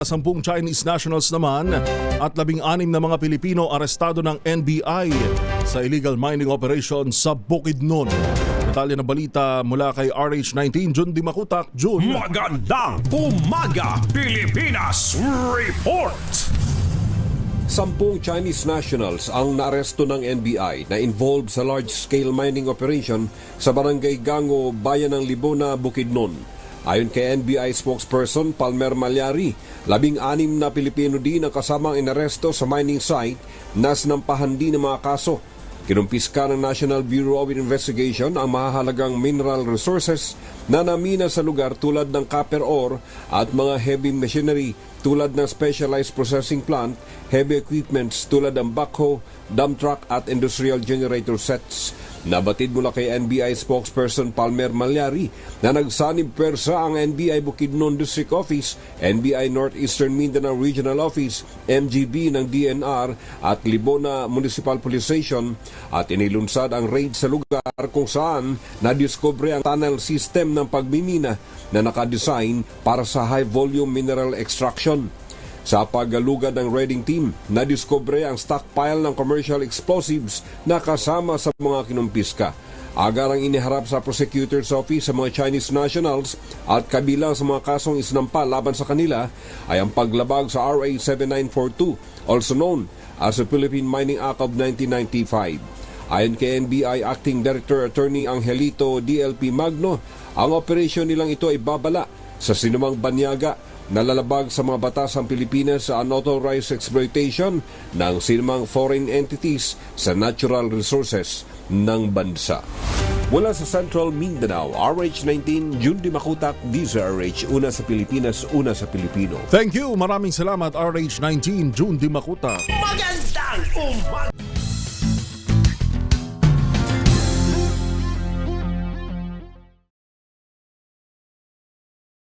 10 Chinese nationals naman at 16 na mga Pilipino arestado ng NBI sa illegal mining operation sa Bukidnon. Detalye ng balita mula kay RH19 Jun Dimakutak. Jun. Magandang umaga, Pilipinas! Report! 10 Chinese nationals ang naaresto ng NBI na involved sa large-scale mining operation sa Barangay Gango, Bayan ng Libona, Bukidnon. Ayon kay NBI spokesperson Palmer Malyari, 16 na Pilipino din ang kasamang inaresto sa mining site na sinampahan din ng mga kaso. Kinumpiska ng National Bureau of Investigation ang mahahalagang mineral resources na namina sa lugar tulad ng copper ore at mga heavy machinery tulad ng specialized processing plant, heavy equipments tulad ng backhoe, dump truck at industrial generator sets. Nabatid mula kay NBI spokesperson Palmer Malyari na nagsanib pwersa ang NBI Bukidnon District Office, NBI Northeastern Mindanao Regional Office, MGB ng DNR at Libona Municipal Police Station at inilunsad ang raid sa lugar kung saan nadiskubre ang tunnel system ng pagmimina na nakadesign para sa high-volume mineral extraction. Sa paggalugad ng raiding team, nadiskubre ang stockpile ng commercial explosives na kasama sa mga kinumpiska. Agarang iniharap sa prosecutor's office sa mga Chinese nationals at kabilang sa mga kasong isinampa laban sa kanila ay ang paglabag sa RA 7942, also known as the Philippine Mining Act of 1995. Ayon kay NBI Acting Director Attorney Angelito DLP Magno, ang operasyon nilang ito ay babala sa sinumang banyaga nalalabag sa mga batas ang Pilipinas sa unauthorized exploitation ng sinumang foreign entities sa natural resources ng bansa. Mula sa Central Mindanao, RH19, Jun Dimakutak, DZRH, una sa Pilipinas, una sa Pilipino. Thank you. Maraming salamat RH19 Jun Dimakutak. Magandang umaga!